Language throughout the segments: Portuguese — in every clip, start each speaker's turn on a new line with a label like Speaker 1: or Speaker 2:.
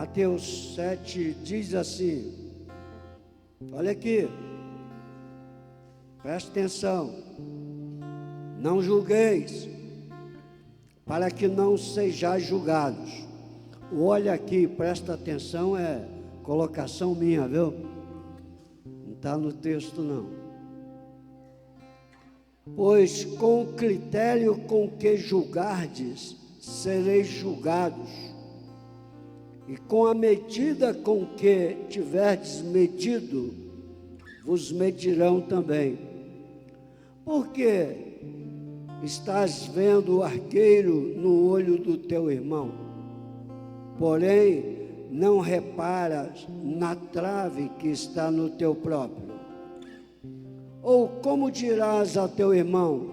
Speaker 1: Mateus 7 diz assim, olha aqui, presta atenção, não julgueis, para que não sejais julgados. O olha aqui, presta atenção, é colocação minha, viu? Não está no texto não. Pois com o critério com que julgardes, sereis julgados, e com a medida com que tiverdes medido, vos medirão também. Porque estás vendo o arqueiro no olho do teu irmão, porém não reparas na trave que está no teu próprio? Ou como dirás a teu irmão,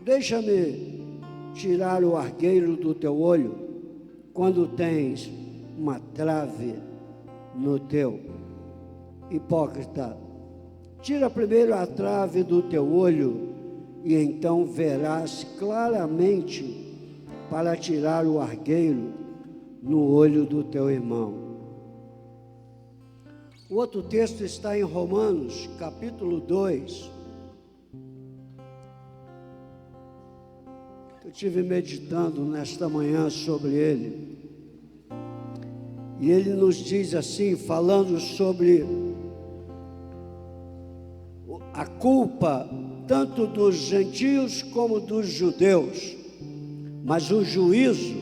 Speaker 1: deixa-me tirar o arqueiro do teu olho, quando tens uma trave no teu? Hipócrita, tira primeiro a trave do teu olho, e então verás claramente para tirar o arqueiro no olho do teu irmão. O outro texto está em Romanos, capítulo 2. Eu estive meditando nesta manhã sobre ele. E ele nos diz assim, falando sobre a culpa tanto dos gentios como dos judeus, mas o juízo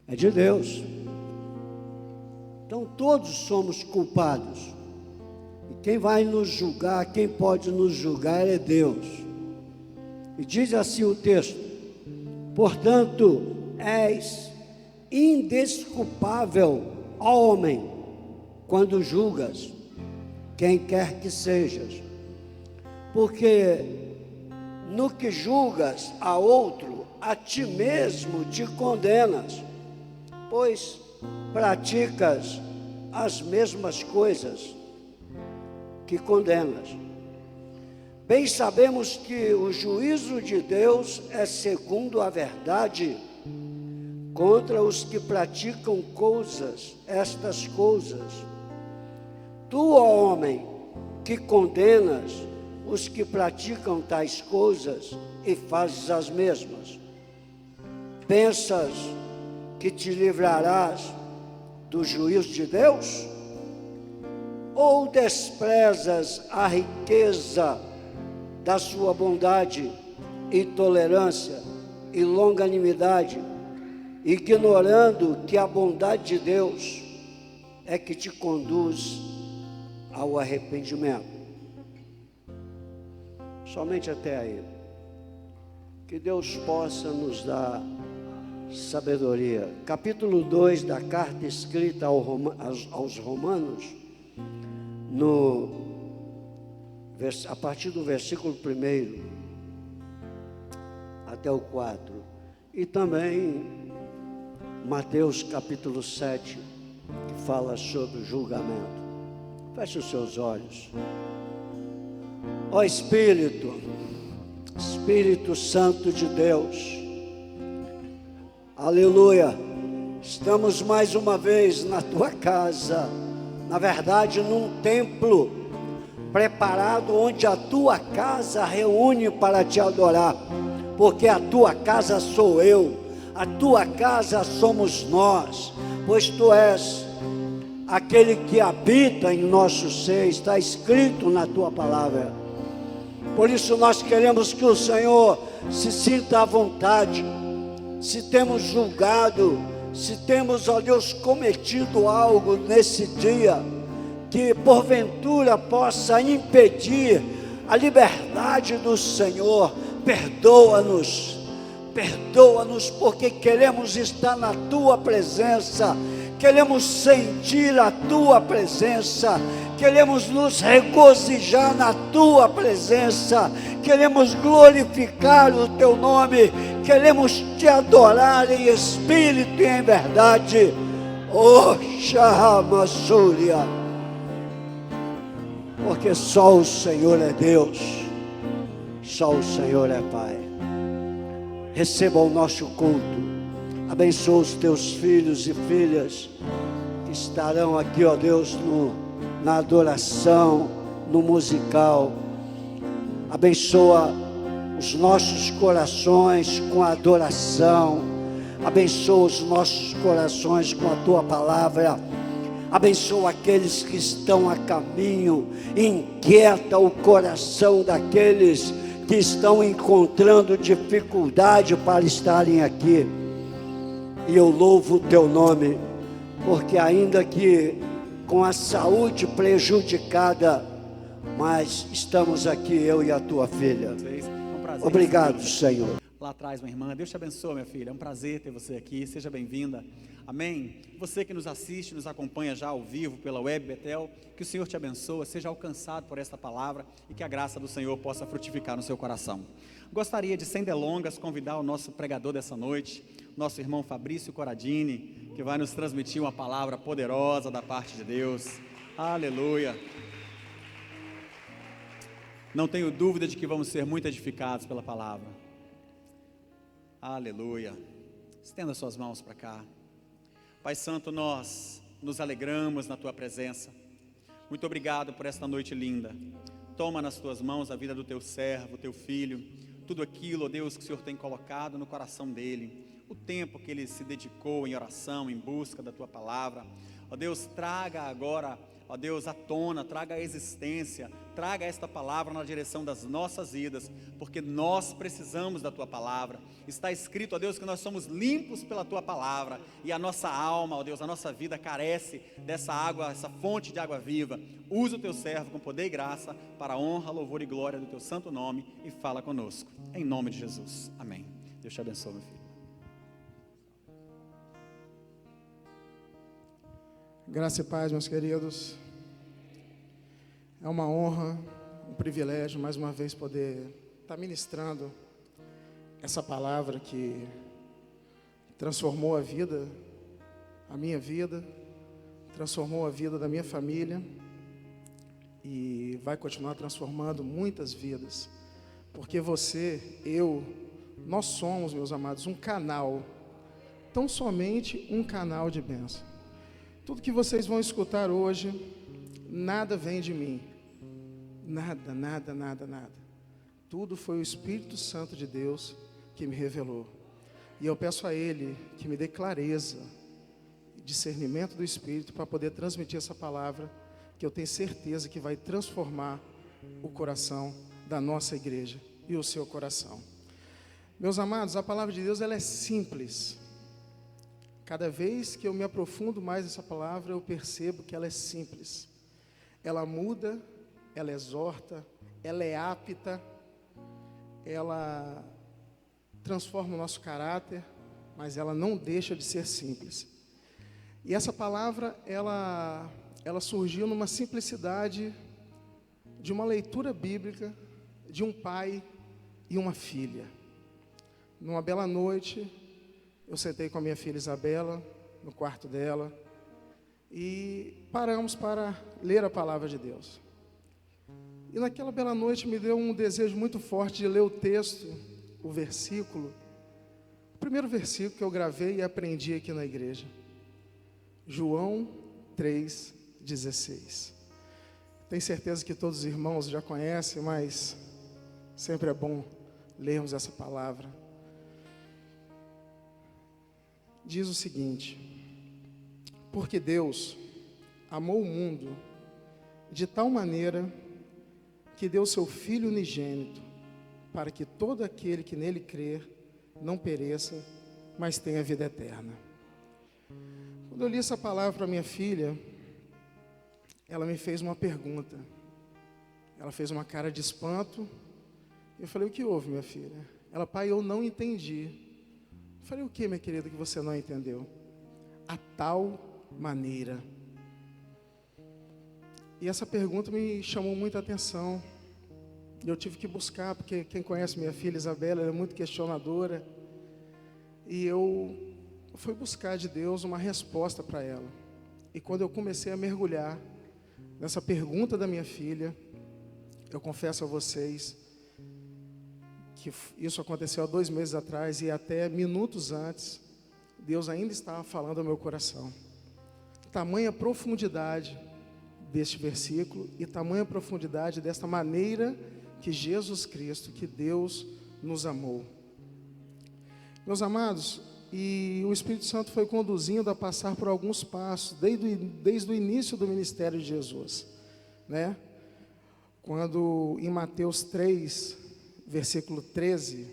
Speaker 1: é de Deus. Então todos somos culpados, e quem vai nos julgar, quem pode nos julgar é Deus. E diz assim o texto, portanto, és indesculpável, homem, quando julgas quem quer que sejas, porque no que julgas a outro, a ti mesmo te condenas, pois praticas as mesmas coisas que condenas. Bem sabemos que o juízo de Deus é segundo a verdade contra os que praticam estas coisas. Tu, ó homem, que condenas os que praticam tais coisas e fazes as mesmas, pensas que te livrarás do juízo de Deus? Ou desprezas a riqueza da sua bondade e tolerância e longanimidade, ignorando que a bondade de Deus é que te conduz ao arrependimento? Somente até aí. Que Deus possa nos dar sabedoria. Capítulo 2 da carta escrita aos Romanos, a partir do versículo 1 até o 4. E também Mateus capítulo 7, que fala sobre julgamento. Feche os seus olhos. Ó Espírito Santo de Deus, aleluia, estamos mais uma vez na tua casa, na verdade num templo preparado onde a tua casa reúne para te adorar, porque a tua casa sou eu, a tua casa somos nós, pois tu és aquele que habita em nosso ser, está escrito na tua palavra. Por isso nós queremos que o Senhor se sinta à vontade. Se temos julgado, se temos, ó Deus, cometido algo nesse dia que porventura possa impedir a liberdade do Senhor, perdoa-nos, porque queremos estar na tua presença, queremos sentir a tua presença, queremos nos regozijar na tua presença, queremos glorificar o teu nome, queremos te adorar em espírito e em verdade. Oh, Shahamassúria, porque só o Senhor é Deus, só o Senhor é Pai. Receba o nosso culto, Abençoa os teus filhos e filhas que estarão aqui, ó Deus, na adoração, no musical. Abençoa os nossos corações com a adoração. Abençoa os nossos corações com a tua palavra. Abençoa aqueles que estão a caminho. Inquieta o coração daqueles que estão encontrando dificuldade para estarem aqui. E eu louvo o teu nome, porque ainda que com a saúde prejudicada, mas estamos aqui, eu e a tua filha.
Speaker 2: É um prazer.
Speaker 1: Obrigado, Senhor.
Speaker 2: Lá atrás, minha irmã, Deus te abençoe, minha filha. É um prazer ter você aqui, seja bem-vinda. Amém. Você que nos assiste, nos acompanha já ao vivo pela Web Betel, que o Senhor te abençoe, seja alcançado por esta palavra e que a graça do Senhor possa frutificar no seu coração. Gostaria de, sem delongas, convidar o nosso pregador dessa noite, nosso irmão Fabrício Coradini, que vai nos transmitir uma palavra poderosa da parte de Deus. Aleluia. Não tenho dúvida de que vamos ser muito edificados pela palavra. Aleluia. Estenda suas mãos para cá. Pai Santo, nós nos alegramos na Tua presença. Muito obrigado por esta noite linda. Toma nas Tuas mãos a vida do Teu servo, Teu filho, tudo aquilo, ó Deus, que o Senhor tem colocado no coração dele, o tempo que ele se dedicou em oração, em busca da Tua palavra. Ó Deus, traga agora, ó Deus, à tona, traga a existência, traga esta palavra na direção das nossas vidas, porque nós precisamos da Tua palavra. Está escrito, ó Deus, que nós somos limpos pela Tua palavra, e a nossa alma, ó Deus, a nossa vida carece dessa água, essa fonte de água viva. Usa o Teu servo com poder e graça, para a honra, louvor e glória do Teu santo nome, e fala conosco, em nome de Jesus, amém. Deus te abençoe, meu filho.
Speaker 3: Graça e paz, meus queridos. É uma honra, um privilégio, mais uma vez, poder estar ministrando essa palavra que transformou a minha vida, transformou a vida da minha família e vai continuar transformando muitas vidas, porque você, eu, nós somos, meus amados, um canal, tão somente um canal de bênção. Tudo que vocês vão escutar hoje, nada vem de mim. Nada, nada, nada, nada. Tudo foi o Espírito Santo de Deus que me revelou. E eu peço a Ele que me dê clareza, discernimento do Espírito para poder transmitir essa palavra, que eu tenho certeza que vai transformar o coração da nossa igreja e o seu coração. Meus amados, a palavra de Deus, ela é simples. Cada vez que eu me aprofundo mais nessa palavra, eu percebo que ela é simples. Ela muda, ela exorta, ela é apta, ela transforma o nosso caráter, mas ela não deixa de ser simples. E essa palavra, ela surgiu numa simplicidade de uma leitura bíblica de um pai e uma filha. Numa bela noite, eu sentei com a minha filha Isabela, no quarto dela, e paramos para ler a palavra de Deus. E naquela bela noite me deu um desejo muito forte de ler o texto, o versículo, o primeiro versículo que eu gravei e aprendi aqui na igreja. João 3,16. Tenho certeza que todos os irmãos já conhecem, mas sempre é bom lermos essa palavra. Diz o seguinte: porque Deus amou o mundo de tal maneira que deu seu Filho unigênito, para que todo aquele que nele crer não pereça, mas tenha vida eterna. Quando eu li essa palavra para minha filha, ela me fez uma pergunta. Ela fez uma cara de espanto. Eu falei: o que houve, minha filha? Ela: pai, eu não entendi. Eu falei: o que, minha querida, que você não entendeu? A tal maneira. E essa pergunta me chamou muita atenção. Eu tive que buscar, porque quem conhece minha filha Isabela, ela é muito questionadora. E eu fui buscar de Deus uma resposta para ela. E quando eu comecei a mergulhar nessa pergunta da minha filha, eu confesso a vocês que isso aconteceu há 2 meses atrás, e até minutos antes Deus ainda estava falando ao meu coração. Tamanha profundidade deste versículo e tamanha profundidade desta maneira que Jesus Cristo, que Deus nos amou. Meus amados, e o Espírito Santo foi conduzindo a passar por alguns passos, desde o início do ministério de Jesus, né? Quando em Mateus 3, versículo 13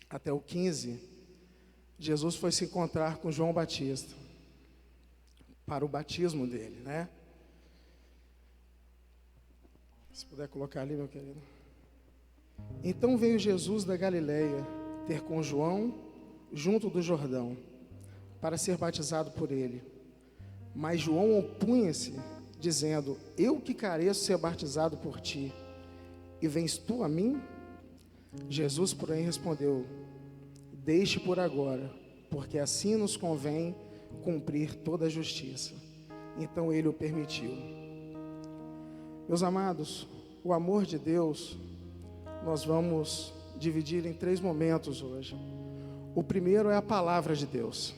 Speaker 3: até o 15, Jesus foi se encontrar com João Batista, para o batismo dele, né? Se puder colocar ali, meu querido. Então veio Jesus da Galileia ter com João junto do Jordão, para ser batizado por ele. Mas João opunha-se, dizendo: eu que careço ser batizado por ti, e vens tu a mim? Jesus, porém, respondeu: deixe por agora, porque assim nos convém cumprir toda a justiça. Então ele o permitiu. Meus amados, o amor de Deus, nós vamos dividir em 3 momentos hoje. O primeiro é a palavra de Deus.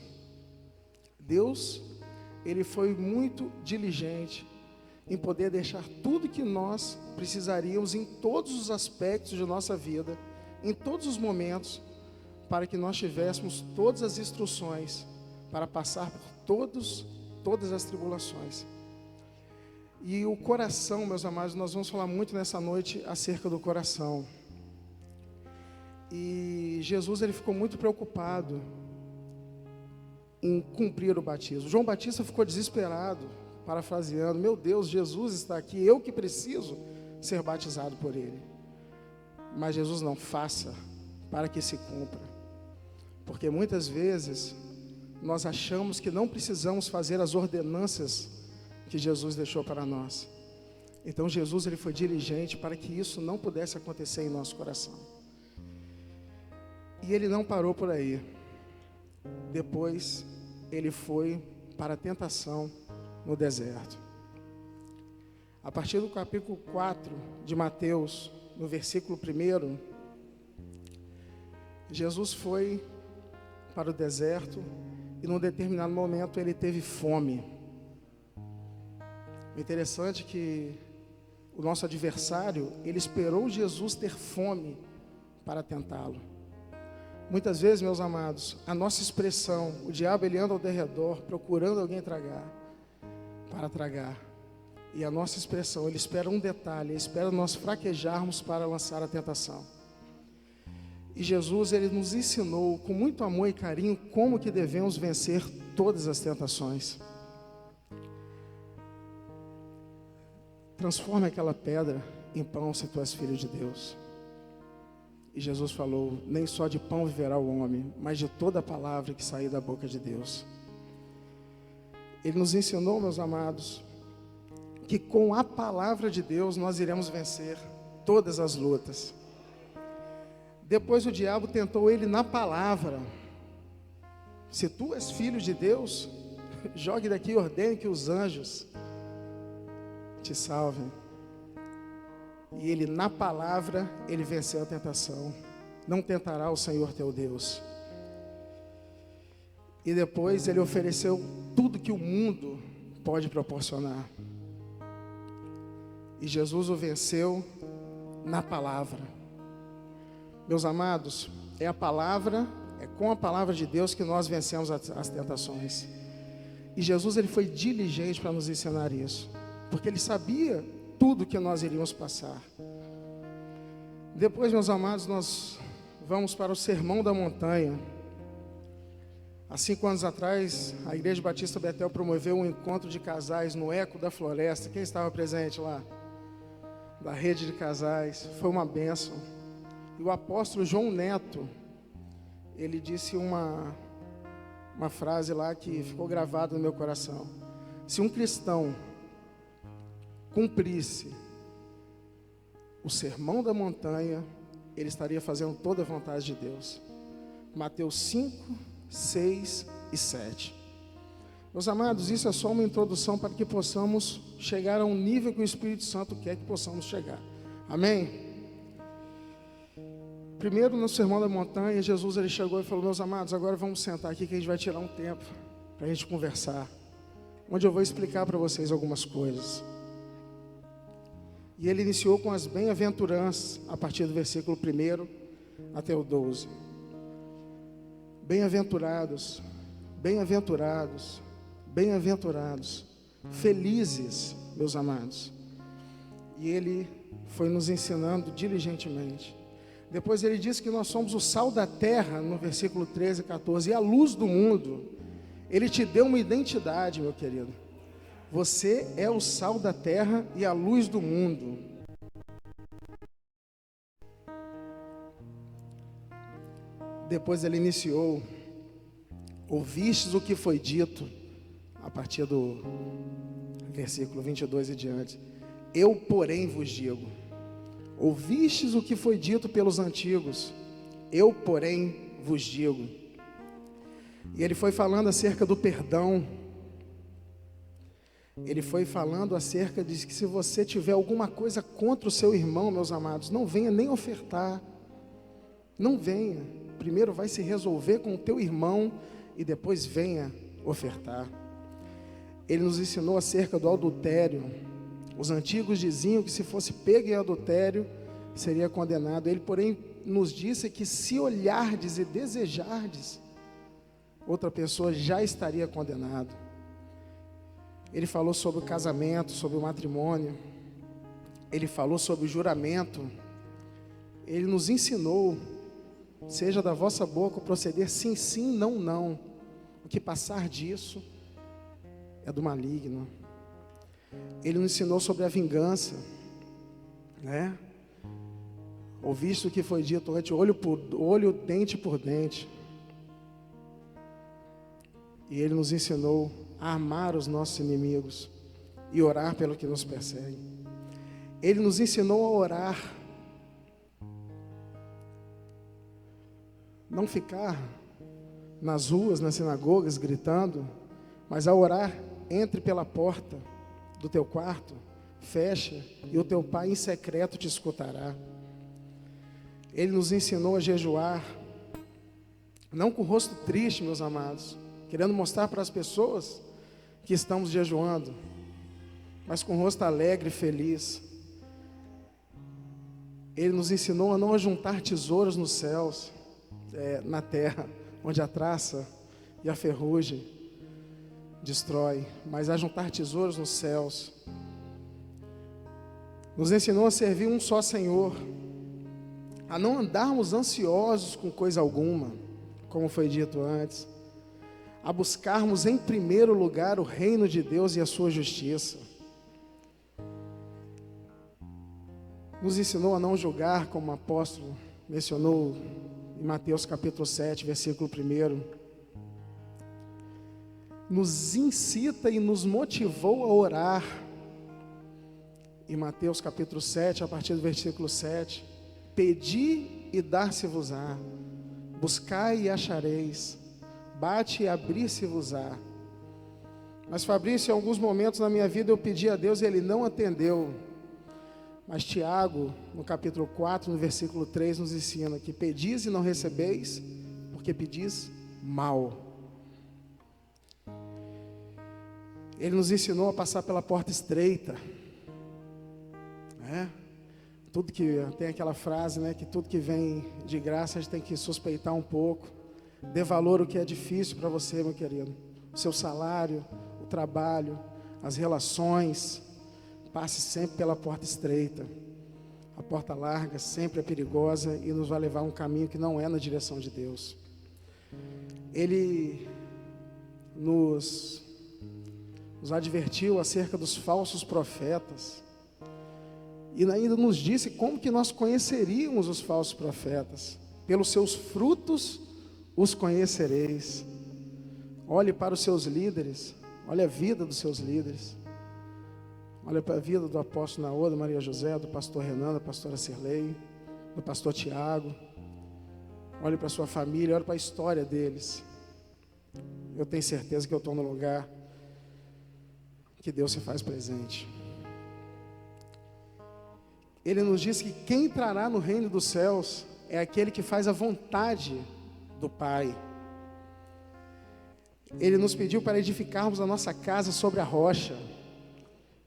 Speaker 3: Deus, Ele foi muito diligente em poder deixar tudo que nós precisaríamos em todos os aspectos de nossa vida, em todos os momentos, para que nós tivéssemos todas as instruções para passar por todas as tribulações. E o coração, meus amados, nós vamos falar muito nessa noite acerca do coração. E Jesus, ele ficou muito preocupado em cumprir o batismo. João Batista ficou desesperado, parafraseando: meu Deus, Jesus está aqui, eu que preciso ser batizado por ele. Mas Jesus não: faça para que se cumpra. Porque muitas vezes nós achamos que não precisamos fazer as ordenanças que Jesus deixou para nós. Então Jesus, ele foi diligente para que isso não pudesse acontecer em nosso coração. E ele não parou por aí. Depois ele foi para a tentação no deserto. A partir do capítulo 4 de Mateus, no versículo 1, Jesus foi para o deserto e num determinado momento ele teve fome. O interessante é que o nosso adversário, ele esperou Jesus ter fome para tentá-lo. Muitas vezes, meus amados, a nossa expressão, o diabo, ele anda ao derredor procurando alguém para tragar. E a nossa expressão, ele espera um detalhe, ele espera nós fraquejarmos para lançar a tentação. E Jesus, ele nos ensinou com muito amor e carinho como que devemos vencer todas as tentações. Transforma aquela pedra em pão se tu és filho de Deus. E Jesus falou: nem só de pão viverá o homem, mas de toda a palavra que sair da boca de Deus. Ele nos ensinou, meus amados, que com a palavra de Deus nós iremos vencer todas as lutas. Depois o diabo tentou ele na palavra: se tu és filho de Deus, jogue daqui e ordene que os anjos te salvem. E ele, na palavra, ele venceu a tentação. Não tentará o Senhor teu Deus. E depois ele ofereceu tudo que o mundo pode proporcionar. E Jesus o venceu na palavra. Meus amados, é a palavra, é com a palavra de Deus que nós vencemos as tentações. E Jesus, ele foi diligente para nos ensinar isso, porque ele sabia tudo que nós iríamos passar. Depois, meus amados, nós vamos para o Sermão da Montanha. Há 5 anos atrás, a Igreja Batista Betel promoveu um encontro de casais no Eco da Floresta. Quem estava presente lá? Da rede de casais. Foi uma bênção. E o apóstolo João Neto, ele disse uma frase lá que ficou gravada no meu coração: se um cristão cumprisse o Sermão da Montanha, ele estaria fazendo toda a vontade de Deus. Mateus 5, 6 e 7. Meus amados, isso é só uma introdução para que possamos chegar a um nível que o Espírito Santo quer que possamos chegar. Amém? Primeiro, no Sermão da Montanha, Jesus ele chegou e falou: meus amados, agora vamos sentar aqui que a gente vai tirar um tempo para a gente conversar, onde eu vou explicar para vocês algumas coisas. E ele iniciou com as bem-aventuranças, a partir do versículo 1 até o 12. Bem-aventurados, bem-aventurados, bem-aventurados, felizes, meus amados. E ele foi nos ensinando diligentemente. Depois ele disse que nós somos o sal da terra, no versículo 13 e 14, e a luz do mundo. Ele te deu uma identidade, meu querido. Você é o sal da terra e a luz do mundo. Depois ele iniciou: ouvistes o que foi dito, a partir do versículo 22 e diante. Eu, porém, vos digo: ouvistes o que foi dito pelos antigos, eu, porém, vos digo. E ele foi falando acerca do perdão. Ele foi falando acerca de que se você tiver alguma coisa contra o seu irmão, meus amados, não venha nem ofertar. Não venha. Primeiro vai se resolver com o teu irmão e depois venha ofertar. Ele nos ensinou acerca do adultério. Os antigos diziam que se fosse pego em adultério, seria condenado. Ele, porém, nos disse que se olhardes e desejardes, outra pessoa já estaria condenado. Ele falou sobre o casamento, sobre o matrimônio. Ele falou sobre o juramento. Ele nos ensinou: seja da vossa boca o proceder sim, sim, não, não. O que passar disso é do maligno. Ele nos ensinou sobre a vingança, né? Ouviste o que foi dito antes, olho por olho, dente por dente. E ele nos ensinou a amar os nossos inimigos e orar pelo que nos persegue. Ele nos ensinou a orar, não ficar nas ruas, nas sinagogas gritando, mas a orar. Entre pela porta do teu quarto, fecha, e o teu pai em secreto te escutará. Ele nos ensinou a jejuar, não com o rosto triste, meus amados, querendo mostrar para as pessoas que estamos jejuando, mas com o rosto alegre e feliz. Ele nos ensinou a não ajuntar tesouros nos céus, na terra, onde a traça e a ferrugem destrói, mas a juntar tesouros nos céus. Nos ensinou a servir um só Senhor, a não andarmos ansiosos com coisa alguma, como foi dito antes, a buscarmos em primeiro lugar o reino de Deus e a sua justiça. Nos ensinou a não julgar, como o apóstolo mencionou em Mateus capítulo 7, versículo 1. Nos incita e nos motivou a orar. Em Mateus capítulo 7, a partir do versículo 7, pedi e dar-se-vos-á, buscai e achareis, bate e abrir-se-vos-á. Mas Fabrício, em alguns momentos na minha vida eu pedi a Deus e Ele não atendeu. Mas Tiago, no capítulo 4, no versículo 3, nos ensina que pedis e não recebeis, porque pedis mal. Ele nos ensinou a passar pela porta estreita, né? Tudo que tem aquela frase, né? Que tudo que vem de graça a gente tem que suspeitar um pouco. Dê valor ao que é difícil para você, meu querido. O seu salário, o trabalho, as relações. Passe sempre pela porta estreita. A porta larga sempre é perigosa e nos vai levar a um caminho que não é na direção de Deus. Ele nos advertiu acerca dos falsos profetas. E ainda nos disse como que nós conheceríamos os falsos profetas. Pelos seus frutos os conhecereis. Olhe para os seus líderes. Olhe a vida dos seus líderes. Olhe para a vida do apóstolo Naô, da Maria José, do pastor Renan, da pastora Cirlei, do pastor Tiago. Olhe para a sua família, olhe para a história deles. Eu tenho certeza que eu estou no lugar que Deus se faz presente. Ele nos diz que quem entrará no reino dos céus é aquele que faz a vontade do Pai. Ele nos pediu para edificarmos a nossa casa sobre a rocha,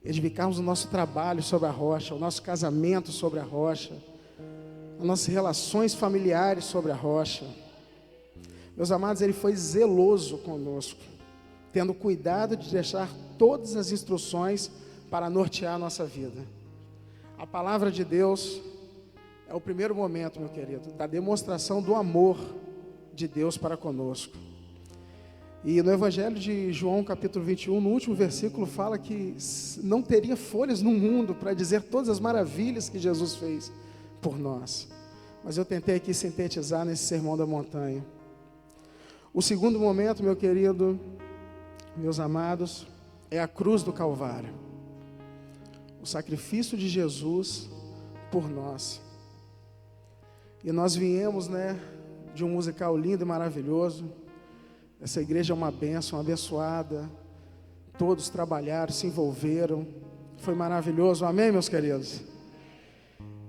Speaker 3: edificarmos o nosso trabalho sobre a rocha, o nosso casamento sobre a rocha, as nossas relações familiares sobre a rocha. Meus amados, Ele foi zeloso conosco, tendo cuidado de deixar todas as instruções para nortear a nossa vida. A palavra de Deus é o primeiro momento, meu querido, da demonstração do amor de Deus para conosco. E no Evangelho de João, capítulo 21, no último versículo, fala que não teria folhas no mundo para dizer todas as maravilhas que Jesus fez por nós. Mas eu tentei aqui sintetizar nesse sermão da montanha. O segundo momento, meu querido, meus amados, é a cruz do Calvário. O sacrifício de Jesus por nós. E nós viemos, de um musical lindo e maravilhoso. Essa igreja é uma bênção, abençoada. Todos trabalharam, se envolveram. Foi maravilhoso, amém, meus queridos?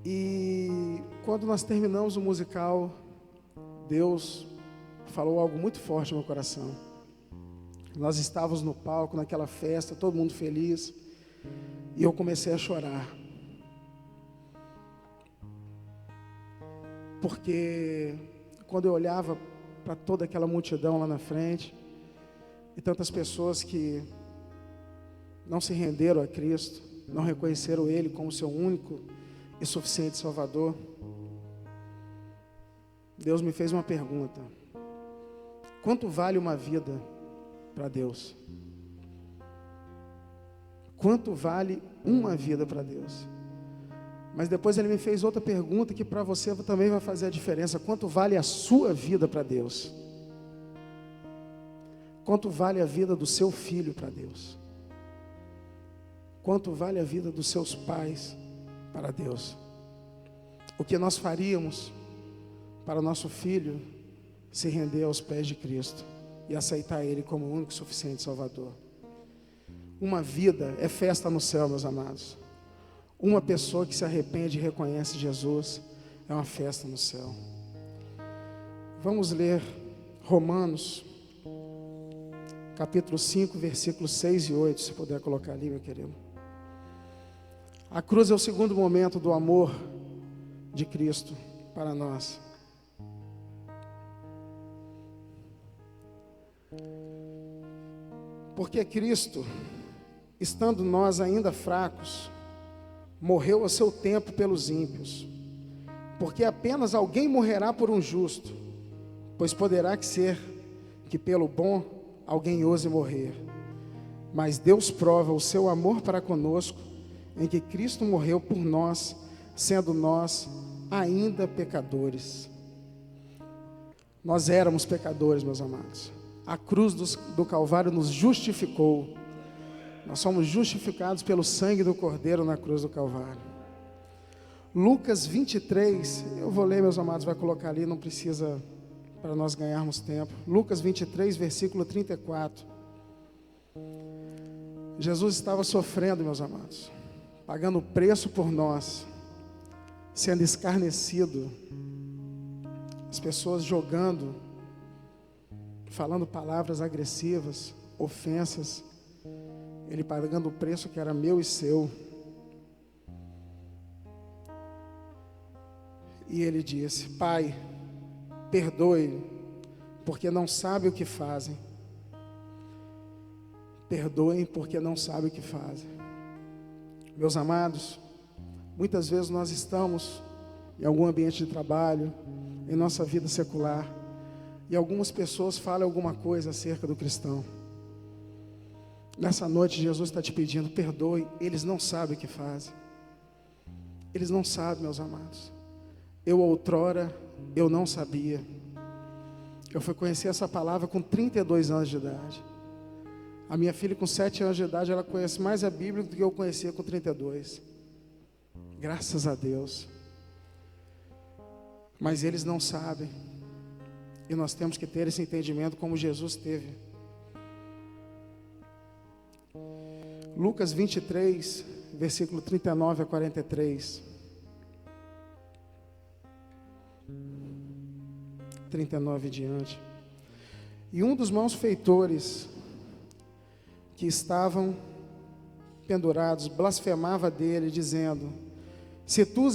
Speaker 3: E quando nós terminamos o musical, Deus falou algo muito forte no meu coração. Nós estávamos no palco, naquela festa, todo mundo feliz, e eu comecei a chorar. Porque quando eu olhava para toda aquela multidão lá na frente, e tantas pessoas que não se renderam a Cristo, não reconheceram Ele como seu único e suficiente Salvador, Deus me fez uma pergunta: quanto vale uma vida para Deus? Quanto vale uma vida para Deus? Mas depois Ele me fez outra pergunta que para você também vai fazer a diferença: quanto vale a sua vida para Deus? Quanto vale a vida do seu filho para Deus? Quanto vale a vida dos seus pais para Deus? O que nós faríamos para o nosso filho se render aos pés de Cristo e aceitar Ele como o único e suficiente Salvador? Uma vida é festa no céu, meus amados. Uma pessoa que se arrepende e reconhece Jesus é uma festa no céu. Vamos ler Romanos, capítulo 5, versículos 6 e 8, se puder colocar ali, meu querido. A cruz é o segundo momento do amor de Cristo para nós. Porque Cristo, estando nós ainda fracos, morreu a seu tempo pelos ímpios. Porque apenas alguém morrerá por um justo, pois poderá ser que pelo bom alguém ouse morrer. Mas Deus prova o seu amor para conosco, em que Cristo morreu por nós, sendo nós ainda pecadores. Nós éramos pecadores, meus amados. A cruz do Calvário nos justificou. Nós somos justificados pelo sangue do Cordeiro na cruz do Calvário. Lucas 23, eu vou ler, meus amados, vai colocar ali, não precisa, para nós ganharmos tempo. Lucas 23, versículo 34. Jesus estava sofrendo, meus amados, pagando o preço por nós, sendo escarnecido, as pessoas jogando, falando palavras agressivas, ofensas, Ele pagando o preço que era meu e seu. E Ele disse: Pai, perdoe, porque não sabe o que fazem. Perdoem, porque não sabem o que fazem. Meus amados, muitas vezes nós estamos em algum ambiente de trabalho, em nossa vida secular, e algumas pessoas falam alguma coisa acerca do cristão. Nessa noite Jesus está te pedindo: perdoe, eles não sabem o que fazem. Eles não sabem, meus amados. Eu outrora, eu não sabia. Eu fui conhecer essa palavra com 32 anos de idade. A minha filha com 7 anos de idade, ela conhece mais a Bíblia do que eu conhecia com 32. Graças a Deus. Mas eles não sabem. E nós temos que ter esse entendimento como Jesus teve. Lucas 23, versículo 39 a 43. 39 em diante. E um dos malfeitores que estavam pendurados blasfemava dele, dizendo: se tu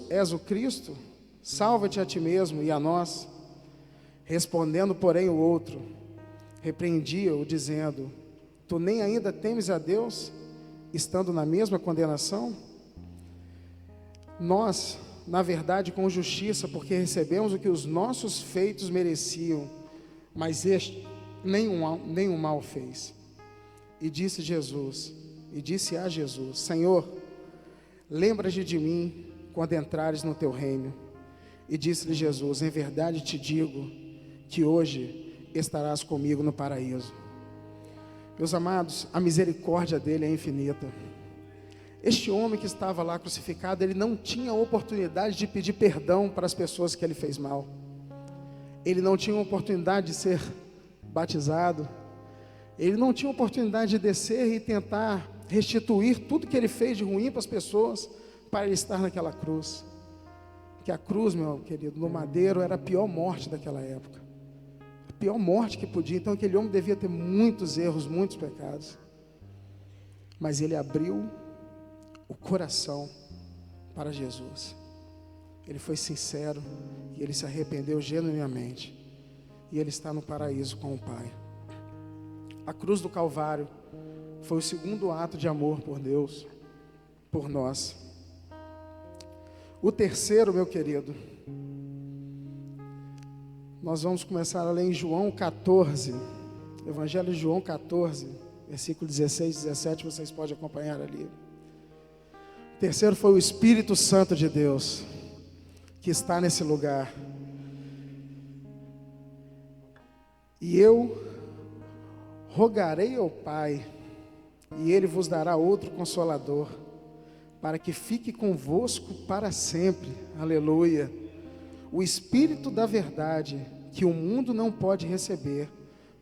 Speaker 3: és o Cristo, salva-te a ti mesmo e a nós. Respondendo, porém, o outro repreendia-o, dizendo: tu nem ainda temes a Deus, estando na mesma condenação? Nós, na verdade, com justiça, porque recebemos o que os nossos feitos mereciam, mas este nenhum mal fez. E disse a Jesus: Senhor, lembra-te de mim quando entrares no teu reino. E disse-lhe Jesus: em verdade te digo que hoje estarás comigo no paraíso. Meus amados, a misericórdia dele é infinita. Este homem que estava lá crucificado, ele não tinha oportunidade de pedir perdão para as pessoas que ele fez mal. Ele não tinha oportunidade de ser batizado. Ele não tinha oportunidade de descer e tentar restituir tudo que ele fez de ruim para as pessoas, para ele estar naquela cruz. Que a cruz, meu querido, no madeiro, era a pior morte daquela época. A pior morte que podia. Então aquele homem devia ter muitos erros, muitos pecados. Mas ele abriu o coração para Jesus. Ele foi sincero e ele se arrependeu genuinamente. E ele está no paraíso com o Pai. A cruz do Calvário foi o segundo ato de amor por Deus, por nós. O terceiro, meu querido, nós vamos começar a ler em João 14, Evangelho de João 14, versículo 16 e 17, vocês podem acompanhar ali. O terceiro foi o Espírito Santo de Deus, que está nesse lugar. E eu rogarei ao Pai, e Ele vos dará outro Consolador, para que fique convosco para sempre. Aleluia. O Espírito da verdade, que o mundo não pode receber,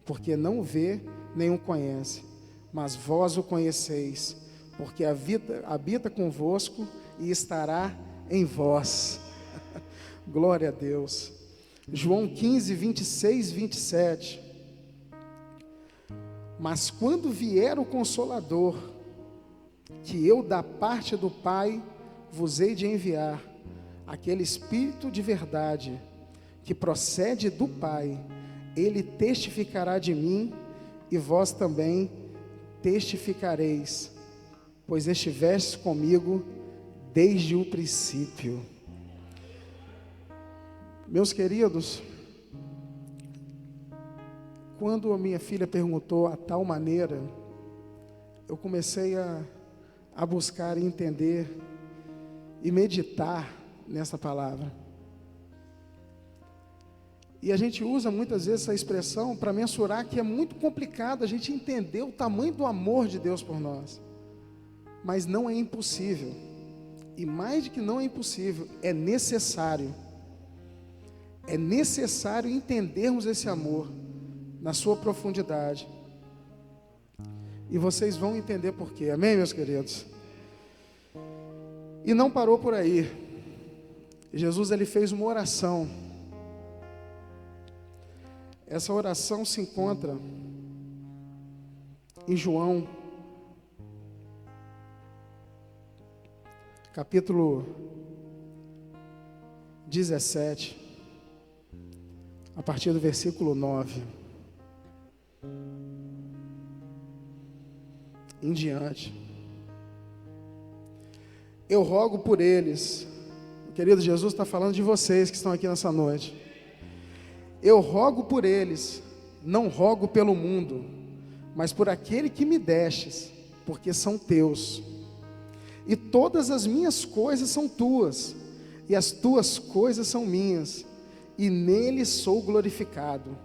Speaker 3: porque não vê nem o conhece, mas vós o conheceis, porque habita convosco e estará em vós. Glória a Deus. João 15, 26, 27. Mas quando vier o Consolador, que eu da parte do Pai vos hei de enviar, aquele Espírito de verdade, que procede do Pai, ele testificará de mim, e vós também testificareis, pois estivestes comigo desde o princípio. Meus queridos, quando a minha filha perguntou a tal maneira, eu comecei a buscar entender e meditar nessa palavra. E a gente usa muitas vezes essa expressão para mensurar que é muito complicado a gente entender o tamanho do amor de Deus por nós. Mas não é impossível. E mais de que não é impossível, é necessário. É necessário entendermos esse amor na sua profundidade. E vocês vão entender por quê. Amém, meus queridos? E não parou por aí. Jesus, ele fez uma oração. Essa oração se encontra em João, capítulo 17, a partir do versículo 9 em diante. Eu rogo por eles. O querido Jesus está falando de vocês que estão aqui nessa noite. Eu rogo por eles, não rogo pelo mundo, mas por aquele que me destes, porque são teus. E todas as minhas coisas são tuas, e as tuas coisas são minhas, e nele sou glorificado.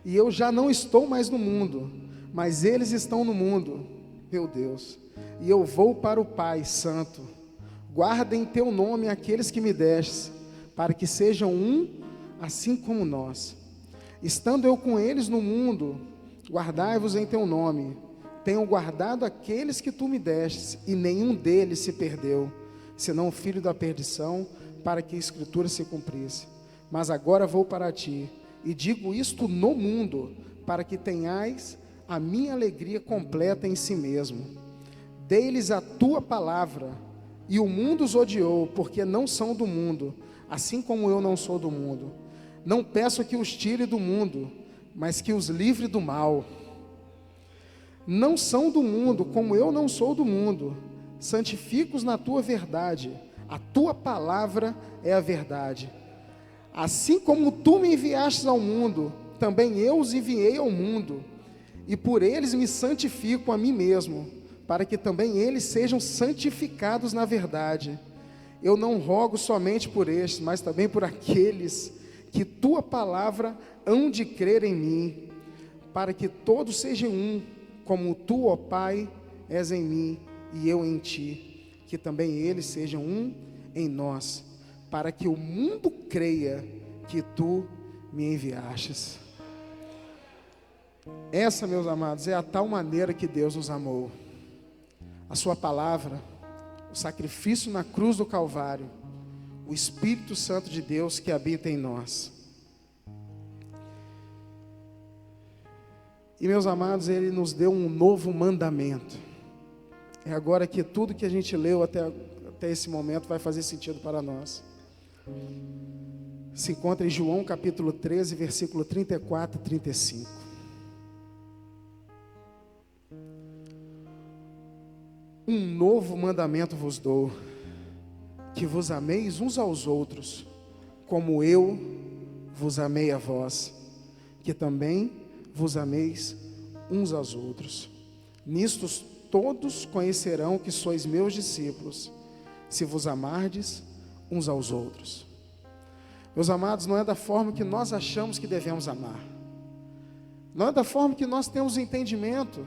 Speaker 3: E eu já não estou mais no mundo, mas eles estão no mundo, meu Deus. E eu vou para o Pai Santo. Guarda em teu nome aqueles que me destes, para que sejam um, assim como nós. Estando eu com eles no mundo, guardai-vos em teu nome. Tenho guardado aqueles que tu me destes, e nenhum deles se perdeu, senão o filho da perdição, para que a Escritura se cumprisse. mas agora vou para ti, e digo isto no mundo, para que tenhais a minha alegria completa em si mesmo. Dei-lhes a tua palavra, e o mundo os odiou, porque não são do mundo, assim como eu não sou do mundo. Não peço que os tire do mundo, mas que os livre do mal. Não são do mundo, como eu não sou do mundo. Santifica-os na tua verdade, a tua palavra é a verdade. Assim como tu me enviastes ao mundo, também eu os enviei ao mundo, e por eles me santifico a mim mesmo, para que também eles sejam santificados na verdade. Eu não rogo somente por estes, mas também por aqueles que tua palavra hão de crer em mim, para que todos sejam um, como tu, ó Pai, és em mim e eu em ti, que também eles sejam um em nós, para que o mundo creia que tu me enviastes. Essa, meus amados, é a tal maneira que Deus nos amou. A sua palavra, o sacrifício na cruz do Calvário, o Espírito Santo de Deus que habita em nós. E, meus amados, Ele nos deu um novo mandamento. É agora que tudo que a gente leu até esse momento vai fazer sentido para nós. Se encontra em João capítulo 13, versículo 34 e 35. Um novo mandamento vos dou, que vos ameis uns aos outros, como eu vos amei a vós, que também vos ameis uns aos outros. Nisto todos conhecerão que sois meus discípulos, se vos amardes uns aos outros. Meus amados, não é da forma que nós achamos que devemos amar, não é da forma que nós temos entendimento,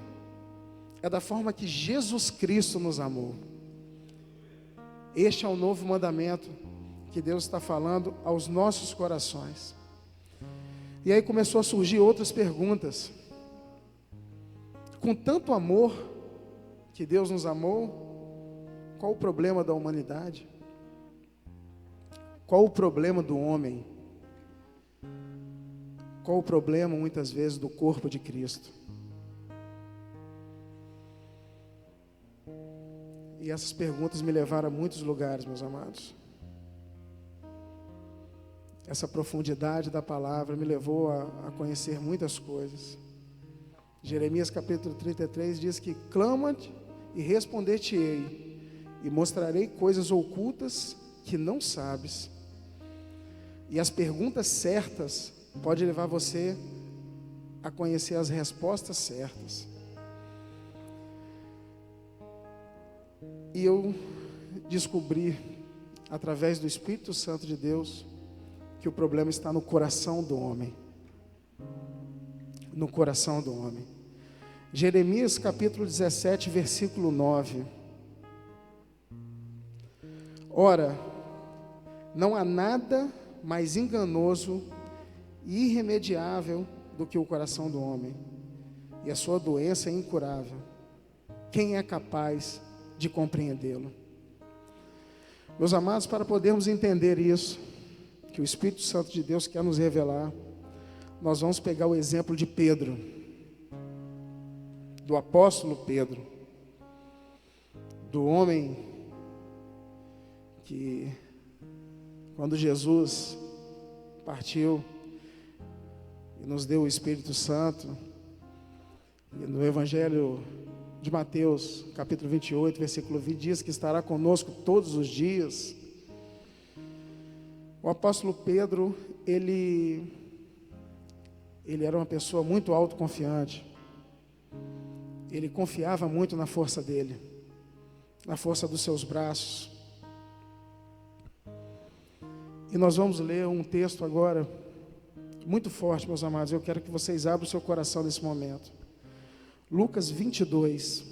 Speaker 3: é da forma que Jesus Cristo nos amou. Este é o novo mandamento que Deus está falando aos nossos corações. E aí começou a surgir outras perguntas. Com tanto amor que Deus nos amou, qual o problema da humanidade? Qual o problema do homem? Qual o problema, muitas vezes, do corpo de Cristo? E essas perguntas me levaram a muitos lugares, meus amados. Essa profundidade da palavra me levou a conhecer muitas coisas. Jeremias capítulo 33 diz que clama-te e responder-te-ei, e mostrarei coisas ocultas que não sabes. E as perguntas certas podem levar você a conhecer as respostas certas. E eu descobri, através do Espírito Santo de Deus, que o problema está no coração do homem. No coração do homem. Jeremias capítulo 17, versículo 9. Ora, não há nada mais enganoso e irremediável do que o coração do homem, e a sua doença é incurável. Quem é capaz de compreendê-lo? Meus amados, para podermos entender isso, que o Espírito Santo de Deus quer nos revelar, nós vamos pegar o exemplo de Pedro, do apóstolo Pedro, do homem que, quando Jesus partiu e nos deu o Espírito Santo, e no Evangelho de Mateus, capítulo 28, versículo 20, diz que estará conosco todos os dias. O apóstolo Pedro, ele era uma pessoa muito autoconfiante. Ele confiava muito na força dele, na força dos seus braços. E nós vamos ler um texto agora, muito forte, meus amados. Eu quero que vocês abram o seu coração nesse momento. Lucas 22,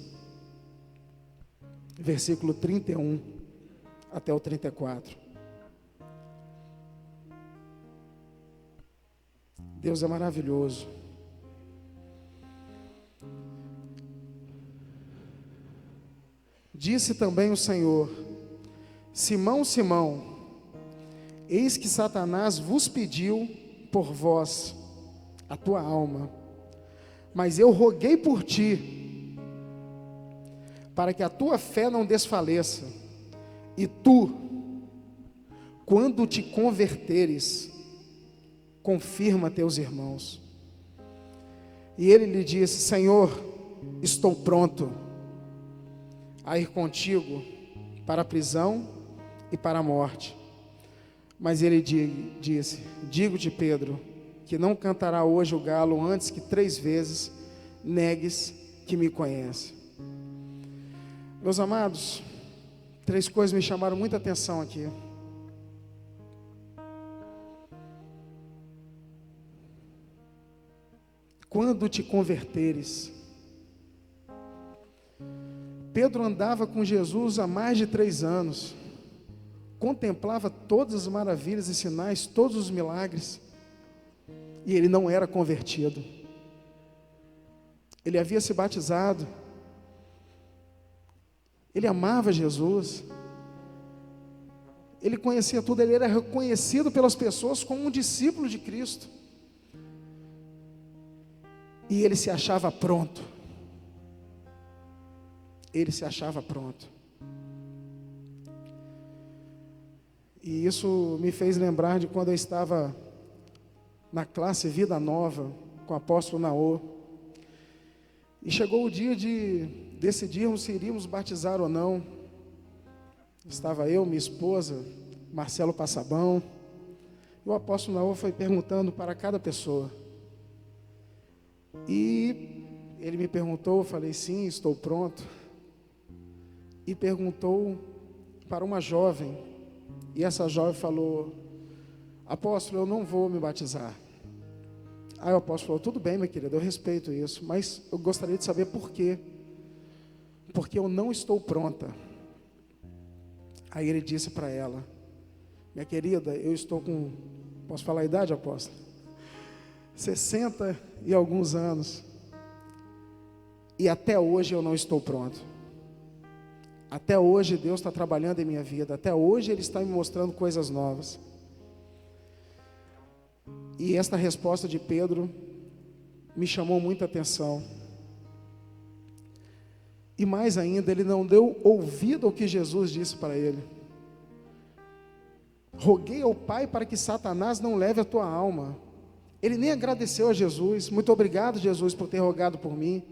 Speaker 3: versículo 31 até o 34. Deus é maravilhoso. Disse também o Senhor: Simão, Simão, Eis que Satanás vos pediu por vós a tua alma, mas eu roguei por ti, para que a tua fé não desfaleça, e tu, quando te converteres, confirma teus irmãos. E ele lhe disse: Senhor, estou pronto a ir contigo para a prisão e para a morte. Mas ele disse: digo-te, Pedro, que não cantará hoje o galo antes que 3 vezes negues que me conhece. Meus amados, 3 coisas me chamaram muita atenção aqui. Quando te converteres. Pedro andava com Jesus há mais de 3 anos, contemplava todas as maravilhas e sinais, todos os milagres, e ele não era convertido. Ele havia se batizado, ele amava Jesus, ele conhecia tudo, ele era reconhecido pelas pessoas como um discípulo de Cristo, e ele se achava pronto. Ele se achava pronto. E isso me fez lembrar de quando eu estava na classe Vida Nova com o apóstolo Naô. E chegou o dia de decidirmos se iríamos batizar ou não. Estava eu, minha esposa, Marcelo Passabão. E o apóstolo Naô foi perguntando para cada pessoa. E ele me perguntou, eu falei: sim, estou pronto. E perguntou para uma jovem. E essa jovem falou: apóstolo, eu não vou me batizar. Aí o apóstolo falou: tudo bem, minha querida, eu respeito isso, mas eu gostaria de saber por quê. Porque eu não estou pronta. Aí ele disse para ela: minha querida, eu estou com, posso falar a idade, apóstolo? 60 e alguns anos. E até hoje eu não estou pronto. Até hoje Deus está trabalhando em minha vida. Até hoje Ele está me mostrando coisas novas. E esta resposta de Pedro me chamou muita atenção. E mais ainda, ele não deu ouvido ao que Jesus disse para ele. Roguei ao Pai para que Satanás não leve a tua alma. Ele nem agradeceu a Jesus. Muito obrigado, Jesus, por ter rogado por mim.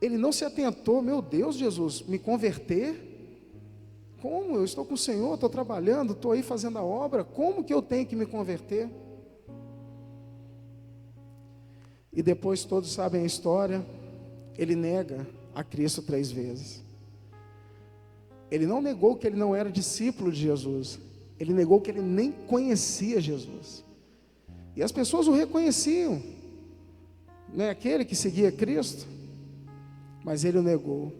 Speaker 3: Ele não se atentou: meu Deus, Jesus, me converter? Como? Eu estou com o Senhor, estou trabalhando, estou aí fazendo a obra. Como que eu tenho que me converter? E depois todos sabem a história. Ele nega a Cristo 3 vezes. Ele não negou que ele não era discípulo de Jesus. Ele negou que ele nem conhecia Jesus. E as pessoas o reconheciam, não é aquele que seguia Cristo, mas ele o negou.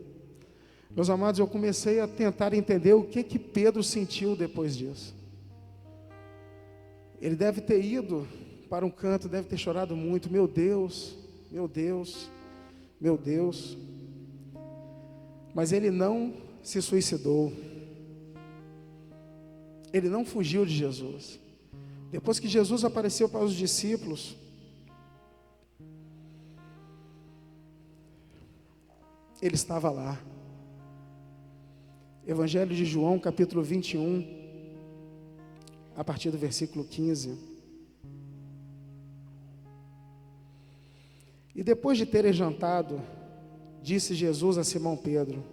Speaker 3: Meus amados, eu comecei a tentar entender o que Pedro sentiu depois disso. Ele deve ter ido para um canto, deve ter chorado muito: meu Deus, meu Deus, meu Deus. Mas ele não se suicidou. Ele não fugiu de Jesus. Depois que Jesus apareceu para os discípulos, ele estava lá. Evangelho de João, capítulo 21, a partir do versículo 15. E depois de terem jantado, disse Jesus a Simão Pedro: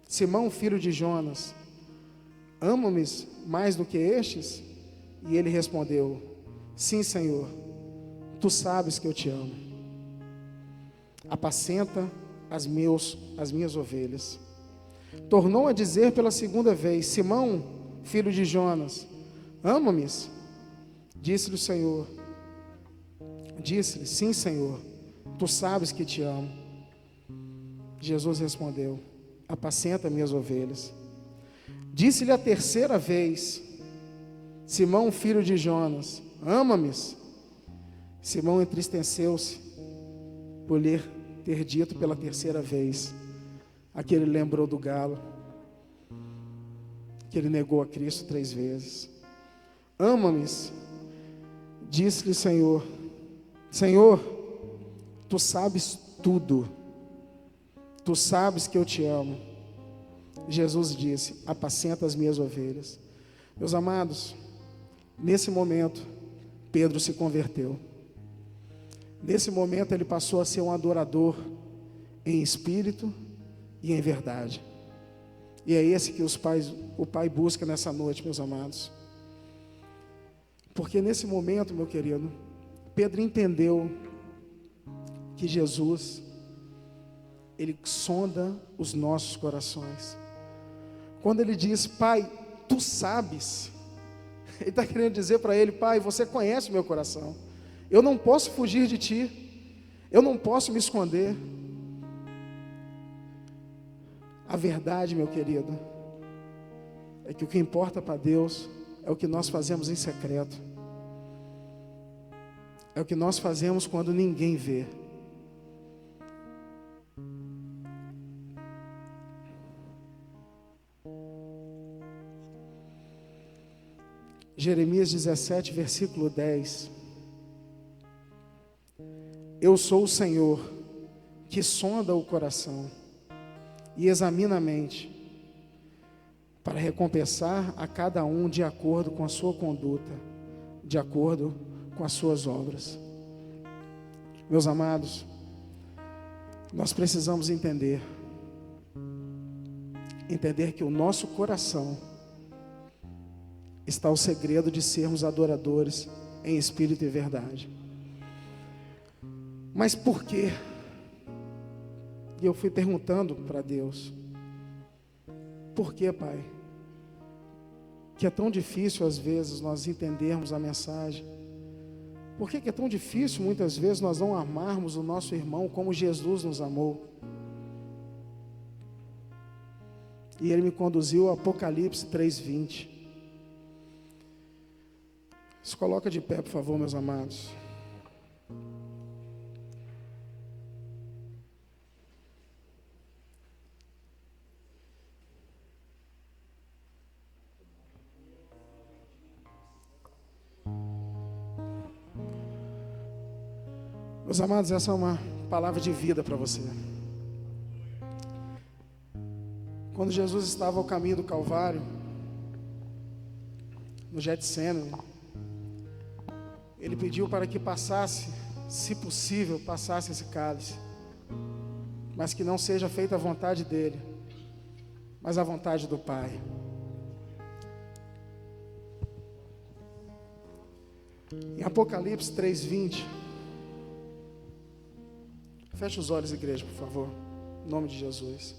Speaker 3: Simão, filho de Jonas, ama-me mais do que estes? E ele respondeu: sim, Senhor, tu sabes que eu te amo. Apacenta as minhas ovelhas. Tornou a dizer pela 2ª vez: Simão, filho de Jonas, ama-me? Disse-lhe o Senhor: disse-lhe: sim, Senhor, tu sabes que te amo. Jesus respondeu: apacenta minhas ovelhas. Disse-lhe a 3ª vez: Simão, filho de Jonas, ama-me? Simão entristeceu-se por lhe ter dito pela 3ª vez. Aqui ele lembrou do galo, que ele negou a Cristo 3 vezes. ama-me? Disse-lhe Senhor, Senhor, tu sabes tudo, tu sabes que eu te amo. Jesus disse, apacenta as minhas ovelhas. Meus amados, nesse momento, Pedro se converteu. Nesse momento ele passou a ser um adorador em espírito e em verdade. E é esse que o Pai busca nessa noite, meus amados. Porque nesse momento, meu querido, Pedro entendeu que Jesus, Ele sonda os nossos corações. Quando Ele diz, Pai, tu sabes, Ele está querendo dizer para Ele, Pai, você conhece o meu coração. Eu não posso fugir de Ti. Eu não posso me esconder. A verdade, meu querido, é que o que importa para Deus é o que nós fazemos em secreto. É o que nós fazemos quando ninguém vê. Jeremias 17, versículo 10. Eu sou o Senhor, que sonda o coração e examina a mente, para recompensar a cada um de acordo com a sua conduta, de acordo com as suas obras. Meus amados, nós precisamos entender que o nosso coração está o segredo de sermos adoradores em espírito e verdade. Mas por quê? E eu fui perguntando para Deus, por que, Pai? Que é tão difícil às vezes nós entendermos a mensagem. Por que é tão difícil muitas vezes nós não amarmos o nosso irmão como Jesus nos amou? E Ele me conduziu a Apocalipse 3:20. Se coloca de pé, por favor, meus amados. Meus amados, essa é uma palavra de vida para você. Quando Jesus estava ao caminho do Calvário, no Getsêmani, Ele pediu para que passasse, se possível, passasse esse cálice, mas que não seja feita a vontade dele, mas a vontade do Pai. Em Apocalipse 3:20, feche os olhos, igreja, por favor, em nome de Jesus.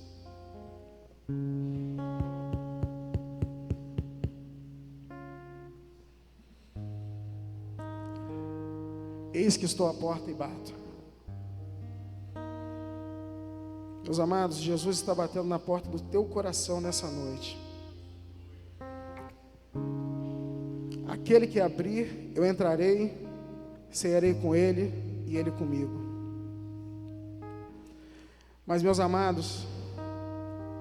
Speaker 3: Eis que estou à porta e bato. Meus amados, Jesus está batendo na porta do teu coração nessa noite. Aquele que abrir, eu entrarei, cearei com ele e ele comigo. Mas, meus amados,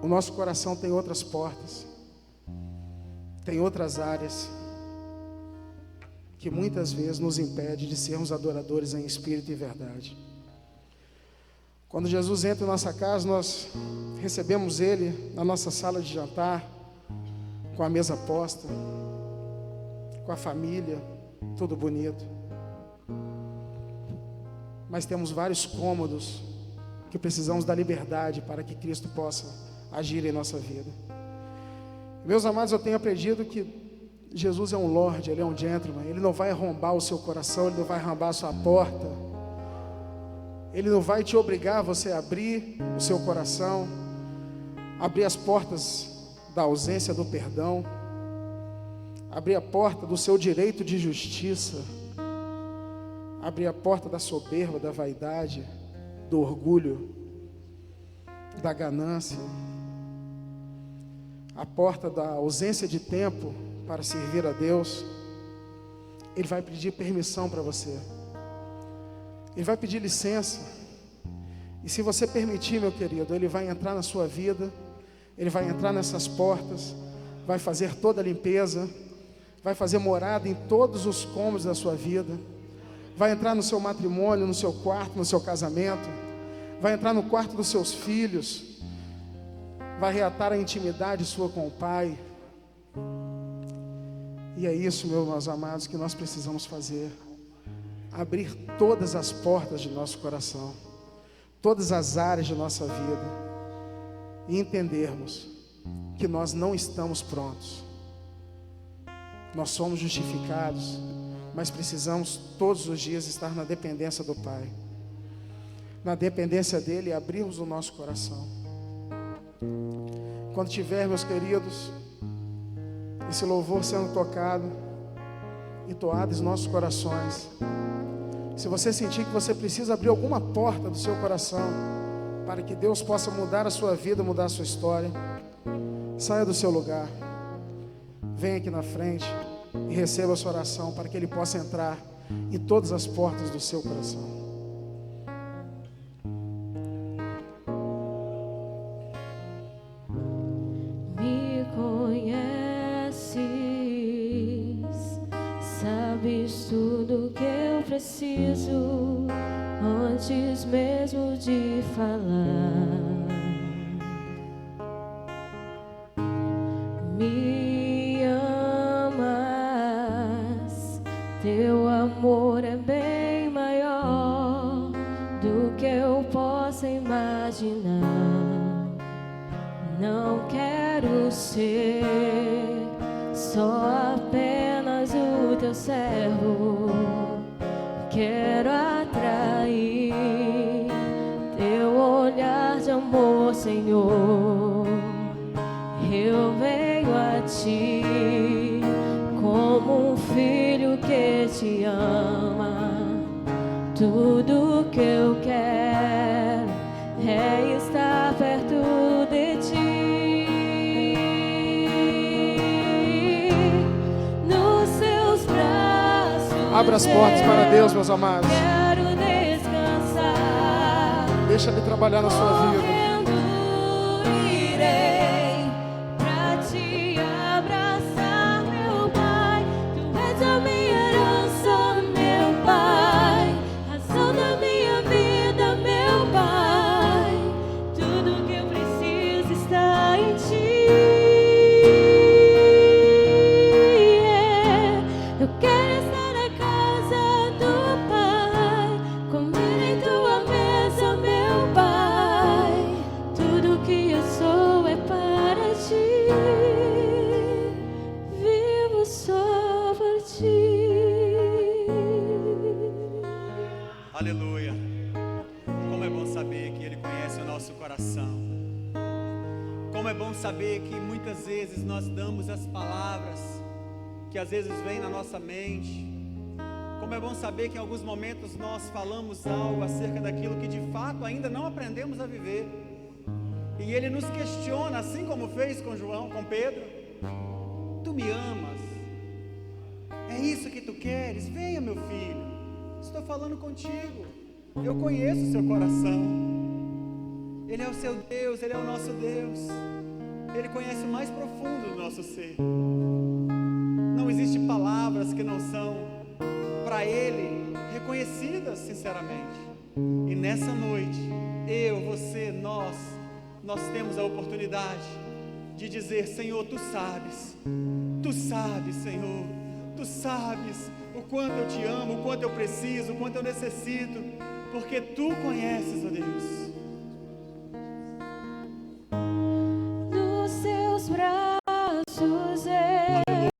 Speaker 3: o nosso coração tem outras portas, tem outras áreas que muitas vezes nos impede de sermos adoradores em espírito e verdade. Quando Jesus entra em nossa casa, nós recebemos Ele na nossa sala de jantar, com a mesa posta, com a família, tudo bonito. Mas temos vários cômodos que precisamos da liberdade para que Cristo possa agir em nossa vida. Meus amados, eu tenho aprendido que Jesus é um Lorde, Ele é um gentleman. Ele não vai arrombar o seu coração, Ele não vai arrombar a sua porta, Ele não vai te obrigar a você abrir o seu coração, abrir as portas da ausência do perdão, abrir a porta do seu direito de justiça, abrir a porta da soberba, da vaidade, do orgulho, da ganância, a porta da ausência de tempo para servir a Deus. Ele vai pedir permissão para você, Ele vai pedir licença, e se você permitir, meu querido, Ele vai entrar na sua vida, Ele vai entrar nessas portas, vai fazer toda a limpeza, vai fazer morada em todos os cômodos da sua vida, vai entrar no seu matrimônio, no seu quarto, no seu casamento, vai entrar no quarto dos seus filhos, vai reatar a intimidade sua com o Pai. E é isso, meus amados, que nós precisamos fazer: abrir todas as portas de nosso coração, todas as áreas de nossa vida, e entendermos que nós não estamos prontos. Nós somos justificados, mas precisamos todos os dias estar na dependência do Pai, na dependência dEle, e abrirmos o nosso coração. Quando tiver, meus queridos, esse louvor sendo tocado e toado em nossos corações, se você sentir que você precisa abrir alguma porta do seu coração para que Deus possa mudar a sua vida, mudar a sua história, saia do seu lugar, venha aqui na frente e receba a sua oração para que Ele possa entrar em todas as portas do seu coração.
Speaker 4: Me conheces, sabes tudo que eu preciso antes mesmo de falar. Me amas, teu amor é bem maior do que eu possa imaginar. Não quero ser só apenas o teu servo, quero atrair teu olhar de amor, Senhor. Eu venho a ti como um filho que te ama. Tudo que eu quero é estar perto de ti. Nos seus braços
Speaker 3: Abra as portas para Deus, meus amados.
Speaker 4: quero descansar.
Speaker 3: Deixa Ele trabalhar na sua vida.
Speaker 4: Correndo irei pra te abraçar, meu Pai. Tu és a minha herança, meu Pai, razão da minha vida, meu Pai. Tudo que eu preciso está em ti. Eu quero estar na casa do Pai, comer em tua mesa, meu Pai. Tudo que eu sou é para ti, vivo só por ti.
Speaker 2: Aleluia. Como é bom saber que Ele conhece o nosso coração. Como é bom saber que muitas vezes nós damos as palavras que às vezes vêm na nossa mente. Como é bom saber que em alguns momentos nós falamos algo acerca daquilo que de fato ainda não aprendemos a viver. E Ele nos questiona, assim como fez com João, com Pedro: tu me amas? É isso que tu queres? Venha, meu filho, estou falando contigo. Eu conheço o seu coração. Ele é o seu Deus, Ele é o nosso Deus. Ele conhece o mais profundo do nosso ser. Não existe palavras que não são para Ele reconhecidas sinceramente. E nessa noite, eu, você, nós temos a oportunidade de dizer: Senhor, Tu sabes, Senhor, Tu sabes o quanto eu te amo, o quanto eu preciso, o quanto eu necessito, porque Tu conheces, ó Deus.
Speaker 4: Nos seus braços eu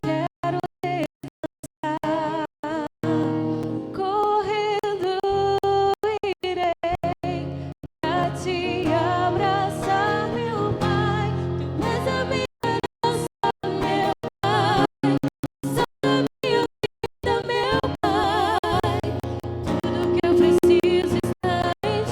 Speaker 4: quero descansar. Correndo irei pra te abraçar, meu Pai. Tu és a minha herança, meu Pai, só da minha vida, meu Pai. Tudo que eu preciso está em ti.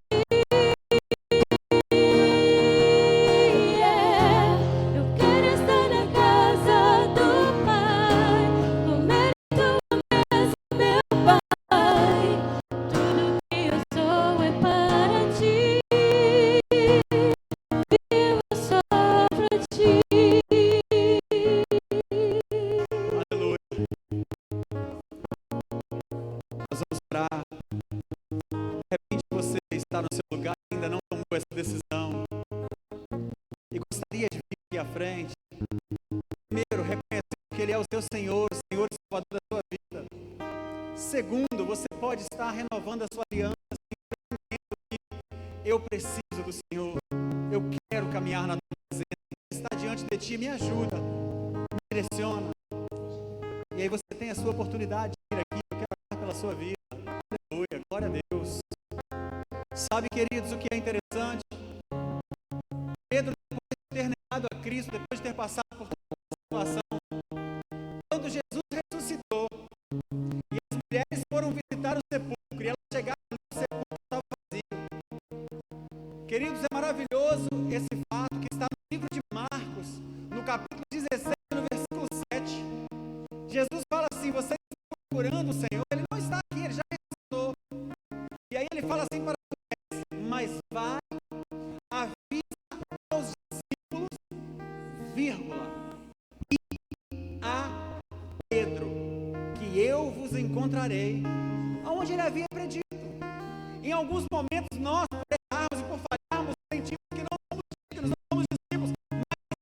Speaker 2: é o seu Senhor, o Senhor e Salvador da sua vida. Segundo, você pode estar renovando a sua aliança, eu preciso do Senhor, eu quero caminhar na tua presença, está diante de ti, me ajuda, me direciona. E aí você tem a sua oportunidade de vir aqui, eu quero orar pela sua vida. Aleluia, glória a Deus. Sabe, queridos, o que é interessante? Pedro, depois de ter negado a Cristo, depois de ter passado por toda a situação, quando Jesus ressuscitou e as mulheres foram visitar o sepulcro e elas chegaram no sepulcro, estava vazio. Queridos, é maravilhoso esse fato que está no livro de Marcos, no capítulo 17, no versículo 7. Jesus fala assim: vocês estão procurando o Senhor, Ele não está aqui, Ele já ressuscitou. E aí Ele fala assim para as mulheres: mas vai, avisa aos discípulos, vírgula, e a Pedro, que eu vos encontrarei aonde Ele havia predito. Em alguns momentos nós, por errarmos e por falharmos, sentimos que não somos dignos, não somos discípulos, mas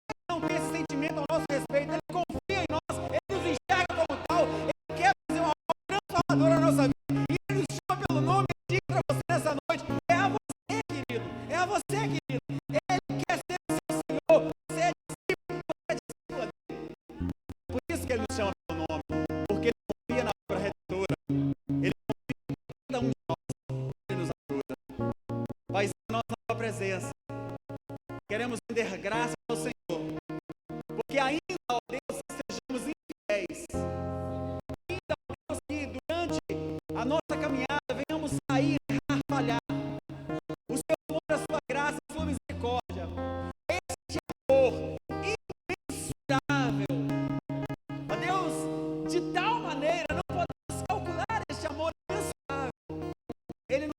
Speaker 2: Ele não tem esse sentimento ao nosso respeito. Ele confia em nós, Ele nos enxerga como tal, Ele quer fazer uma obra transformadora na nossa vida, e Ele nos chama pelo nome e diz para você nessa noite: é a você, querido, é a você, querido. Ele quer ser o seu Senhor, você é discípulo, você é discípula dele. Por isso que Ele nos chama pelo nome, porque Ele confia na obra redentora, Ele confia em cada um de nós, Ele nos ajuda. Pai, nós na tua presença queremos render graças ao Senhor, porque ainda, ó Deus, que sejamos infiéis, ainda, ó Deus, que durante a nossa caminhada venhamos sair, errar, falhar, o Seu amor, a sua graça, a sua misericórdia, este amor imensurável, ó Deus, de tal maneira não podemos calcular este amor imensurável. Ele nos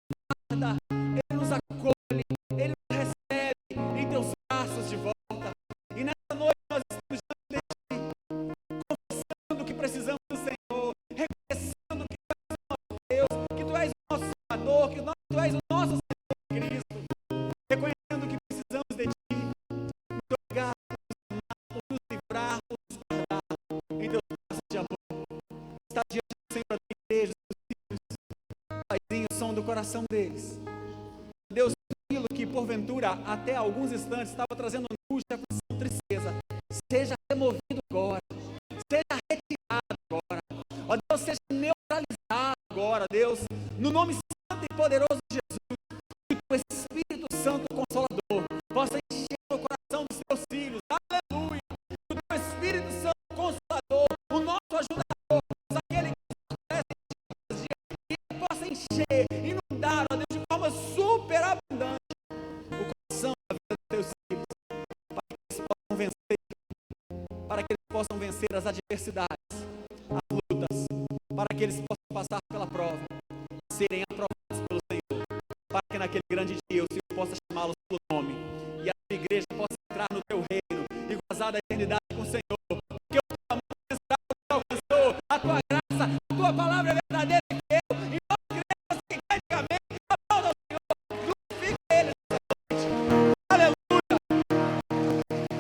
Speaker 2: guarda, Ele nos acolhe, Ele nos recebe em teus braços de volta. E nessa noite nós estamos diante de ti, confessando que precisamos do Senhor, reconhecendo que tu és o nosso Deus, que tu és o nosso Salvador, que tu és o nosso Senhor Cristo, reconhecendo que precisamos de ti. Muito obrigado por nos livrar, por nos guardar em teus braços de amor. Está diante do Senhor da tua igreja, dos filhos, Paizinho, o som do coração deles. Deus, aquilo que porventura até alguns instantes estava trazendo angústia, aflição, tristeza, seja removido agora, seja retirado agora, ó Deus, seja neutralizado agora, Deus, no nome santo e poderoso de Jesus, que o Espírito Santo Consolador possa encher o coração dos teus filhos, aleluia, que o Espírito Santo Consolador, o nosso ajudador, aquele que nos fortalece em dias, que ele possa encher, inundar, ó Deus, de forma superabundante o coração da vida dos teus filhos, para que eles possam vencer as adversidades, as lutas, para que eles possam passar pela prova, serem aprovados pelo Senhor, para que naquele grande dia o Senhor possa chamá-los pelo nome e a tua igreja possa entrar no teu reino e gozar da eternidade com o Senhor, porque o teu amor te alcançou, a tua graça, a tua palavra é verdadeira e fiel, e nós cremos que praticamente aplauda ao Senhor, glorifica Ele nessa noite. Aleluia,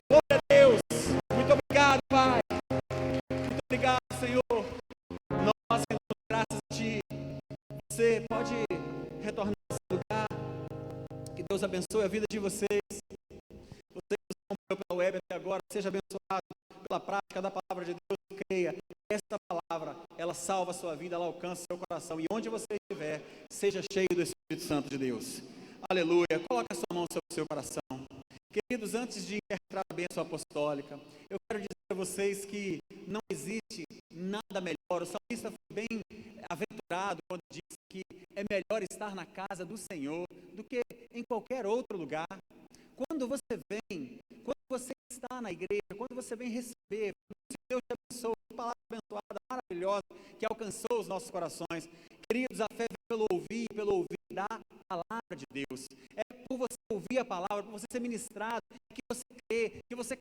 Speaker 2: glória a Deus. Muito obrigado, Pai, muito obrigado, Senhor. Nós rendemos graças a ti. Você pode retornar a esse lugar. Que Deus abençoe a vida de vocês. Você que acompanhou pela web até agora, seja abençoado pela prática da palavra de Deus. Creia, esta palavra, ela salva a sua vida, ela alcança o seu coração. E onde você estiver, seja cheio do Espírito Santo de Deus. Aleluia. Coloque a sua mão sobre o seu coração. Queridos, antes de entrar a bênção apostólica, eu quero dizer a vocês que não existe nada melhor. O salmista foi bem aventurado quando disse que é melhor estar na casa do Senhor do que em qualquer outro lugar. Quando você vem, quando você está na igreja, quando você vem receber, Deus te abençoe, uma palavra abençoada, maravilhosa, que alcançou os nossos corações. Queridos, a fé vem pelo ouvir da palavra de Deus. É por você ouvir a palavra, por você ser ministrado, que você crê, que você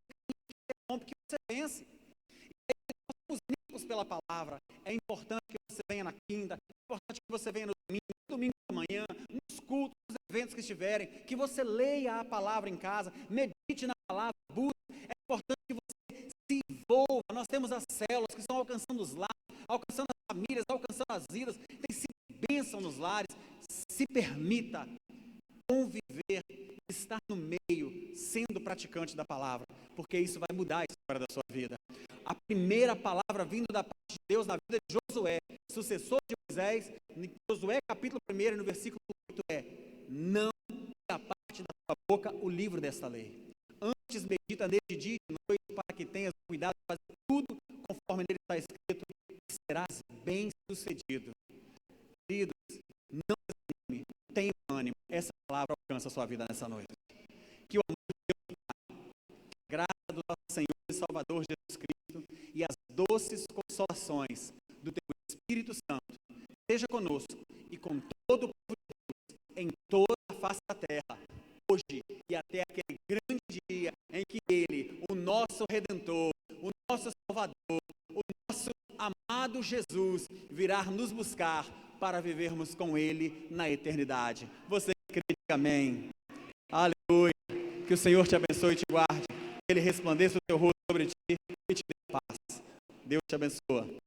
Speaker 2: rompe, que você vence. E aí, nós somos limpos pela palavra. É importante que você venha na quinta, é importante que você venha no domingo da manhã, nos cultos, nos eventos que estiverem, que você leia a palavra em casa, medite na palavra, busque. É importante que você se envolva. Nós nós temos as células que estão alcançando os lares, alcançando as famílias, alcançando as vidas, tem sido bênção nos lares. Se permita conviver, estar no meio, sendo praticante da palavra, porque isso vai mudar a história da sua vida. A primeira palavra vindo da parte de Deus na vida de Josué, sucessor de Moisés, em Josué capítulo 1, no versículo 8 é: não a parte da tua boca o livro desta lei. Antes medita nele de dia e de noite, para que tenhas cuidado de fazer tudo conforme nele está escrito, e serás bem sucedido. Queridos, não desanime, tenha ânimo. Essa palavra alcança a sua vida nessa noite. Que o amor de Deus, a graça do nosso Senhor e Salvador Jesus Cristo e as doces consolações do teu Espírito Santo seja conosco e com todo o povo de Deus em toda a face da terra, hoje e até aquele grande dia em que Ele, o nosso Redentor, o nosso Salvador, o nosso amado Jesus, virá nos buscar para vivermos com Ele na eternidade. Você acredita? Amém. Aleluia. Que o Senhor te abençoe e te guarde. Que Ele resplandeça o teu rosto sobre ti e te dê paz. Deus te abençoe.